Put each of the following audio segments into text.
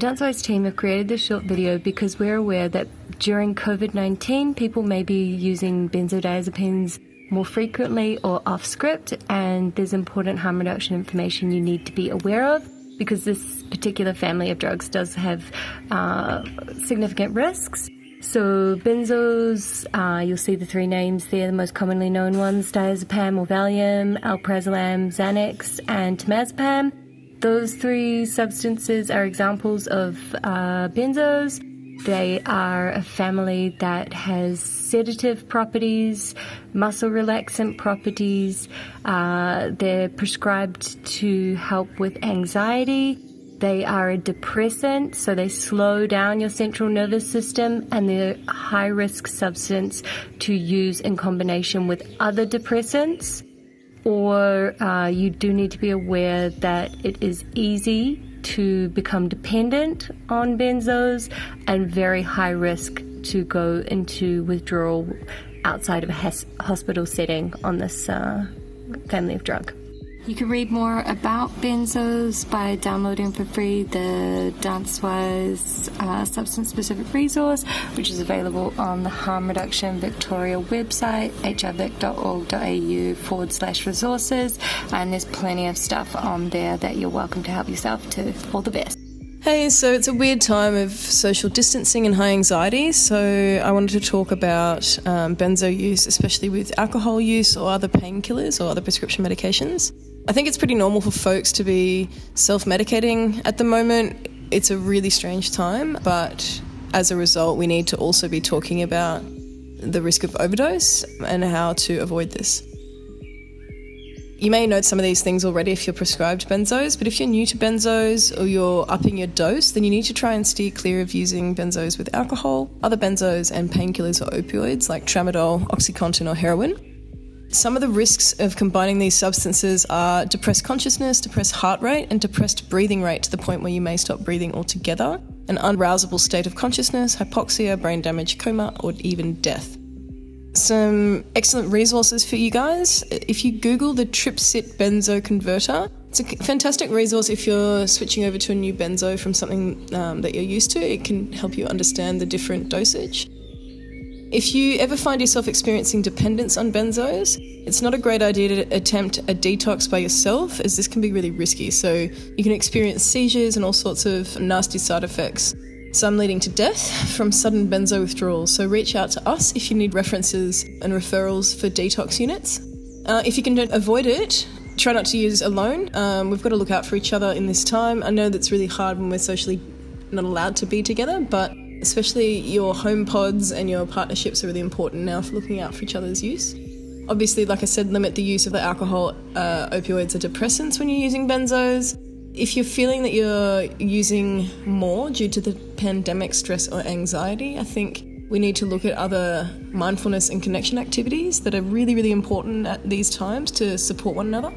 DanceWize team have created this short video because we're aware that during COVID-19, people may be using benzodiazepines more frequently or off script, and there's important harm reduction information you need to be aware of because this particular family of drugs does have significant risks. So benzos, you'll see the three names there, the most commonly known ones: diazepam or Valium, alprazolam, Xanax, and temazepam. Those three substances are examples of benzos. They are a family that has sedative properties, muscle relaxant properties. They're prescribed to help with anxiety. They are a depressant, so they slow down your central nervous system, and they're a high-risk substance to use in combination with other depressants. Or you do need to be aware that it is easy to become dependent on benzos and very high risk to go into withdrawal outside of a hospital setting on this family of drug. You can read more about benzos by downloading for free the DanceWize substance-specific resource, which is available on the Harm Reduction Victoria website, HRVic.gov.au/resources, and there's plenty of stuff on there that you're welcome to help yourself to. All the best. Hey, so it's a weird time of social distancing and high anxiety, so I wanted to talk about benzo use, especially with alcohol use or other painkillers or other prescription medications. I think it's pretty normal for folks to be self-medicating at the moment. It's a really strange time, but as a result, we need to also be talking about the risk of overdose and how to avoid this. You may know some of these things already if you're prescribed benzos, but if you're new to benzos or you're upping your dose, then you need to try and steer clear of using benzos with alcohol, other benzos and painkillers or opioids like tramadol, OxyContin or heroin. Some of the risks of combining these substances are depressed consciousness, depressed heart rate, and depressed breathing rate to the point where you may stop breathing altogether, an unarousable state of consciousness, hypoxia, brain damage, coma, or even death. Some excellent resources for you guys. If you Google the Tripsit benzo converter, it's a fantastic resource if you're switching over to a new benzo from something that you're used to. It can help you understand the different dosage. If you ever find yourself experiencing dependence on benzos, it's not a great idea to attempt a detox by yourself, as this can be really risky. So you can experience seizures and all sorts of nasty side effects, some leading to death from sudden benzo withdrawals. So reach out to us if you need references and referrals for detox units. If you can avoid it, try not to use alone. We've got to look out for each other in this time. I know that's really hard when we're socially not allowed to be together, but especially your home pods and your partnerships are really important now for looking out for each other's use. Obviously, like I said, limit the use of the alcohol, opioids or depressants when you're using benzos. If you're feeling that you're using more due to the pandemic stress or anxiety, I think we need to look at other mindfulness and connection activities that are really, really important at these times to support one another.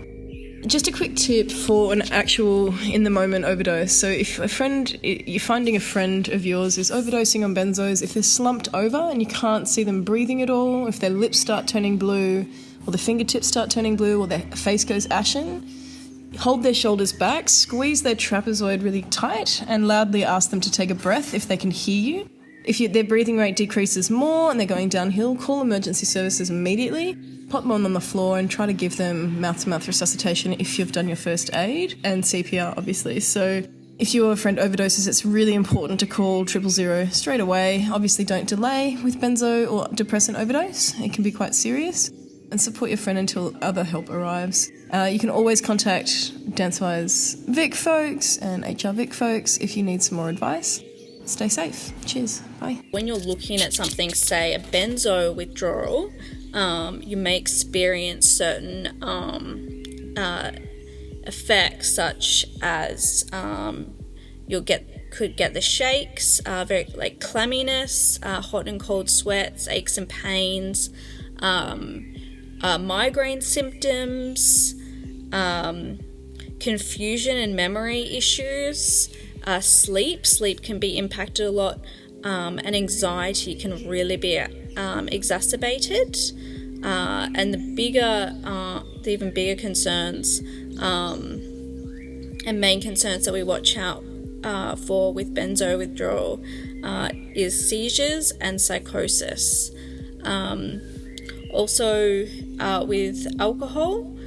Just a quick tip for an actual in-the-moment overdose. So if you're finding a friend of yours is overdosing on benzos, if they're slumped over and you can't see them breathing at all, if their lips start turning blue or the fingertips start turning blue or their face goes ashen, hold their shoulders back, squeeze their trapezoid really tight and loudly ask them to take a breath if they can hear you. If their breathing rate decreases more and they're going downhill, call emergency services immediately. Pop them on the floor and try to give them mouth-to-mouth resuscitation if you've done your first aid, and CPR, obviously. So if your friend overdoses, it's really important to call 000 straight away. Obviously, don't delay with benzo or depressant overdose. It can be quite serious. And support your friend until other help arrives. You can always contact DanceWize Vic folks and HRVic folks if you need some more advice. Stay safe. Cheers. Bye. When you're looking at something, say a benzo withdrawal, you may experience certain effects, such as could get the shakes, very like clamminess, hot and cold sweats, aches and pains, migraine symptoms, confusion and memory issues. Sleep can be impacted a lot, and anxiety can really be exacerbated. And the even bigger concerns and main concerns that we watch out with benzo withdrawal is seizures and psychosis. Also, with alcohol,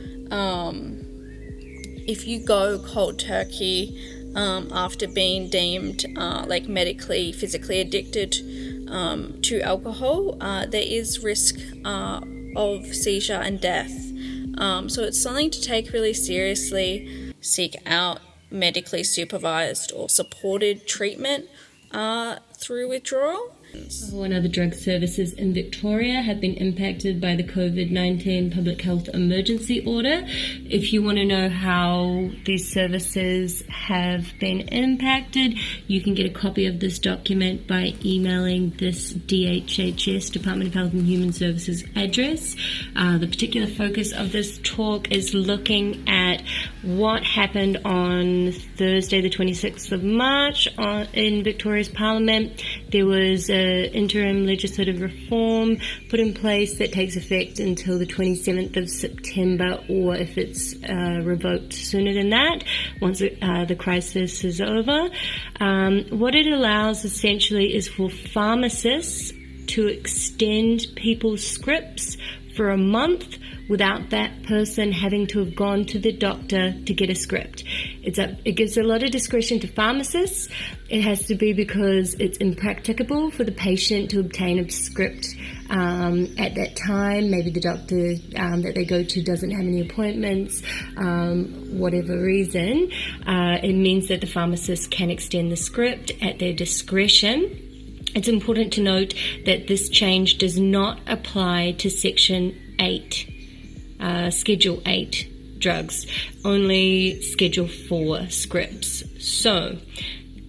if you go cold turkey after being deemed medically, physically addicted to alcohol, there is risk of seizure and death. So it's something to take really seriously. Seek out medically supervised or supported treatment through withdrawal. And other drug services in Victoria have been impacted by the COVID-19 public health emergency order. If you want to know how these services have been impacted, you can get a copy of this document by emailing this DHHS, Department of Health and Human Services address. The particular focus of this talk is looking at what happened on Thursday the 26th of March in Victoria's Parliament. There was interim legislative reform put in place that takes effect until the 27th of September, or if it's revoked sooner than that, once the crisis is over. What it allows essentially is for pharmacists to extend people's scripts for a month without that person having to have gone to the doctor to get a script. It gives a lot of discretion to pharmacists. It has to be because it's impracticable for the patient to obtain a script at that time. Maybe the doctor that they go to doesn't have any appointments, whatever reason. It means that the pharmacist can extend the script at their discretion. It's important to note that this change does not apply to Section 8. Schedule 8 drugs, only Schedule 4 scripts. So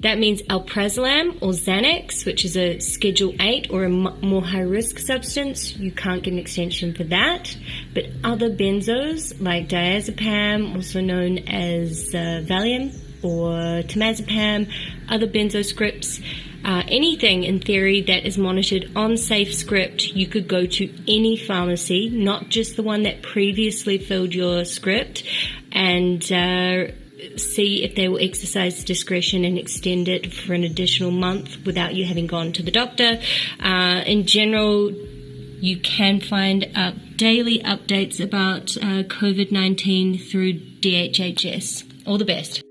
that means alprazolam or Xanax, which is a Schedule 8 or a more high-risk substance, you can't get an extension for that. But other benzos like diazepam, also known as Valium or temazepam, other benzo scripts, anything in theory that is monitored on SafeScript, you could go to any pharmacy, not just the one that previously filled your script, and see if they will exercise discretion and extend it for an additional month without you having gone to the doctor. In general, you can find daily updates about COVID-19 through DHHS. All the best.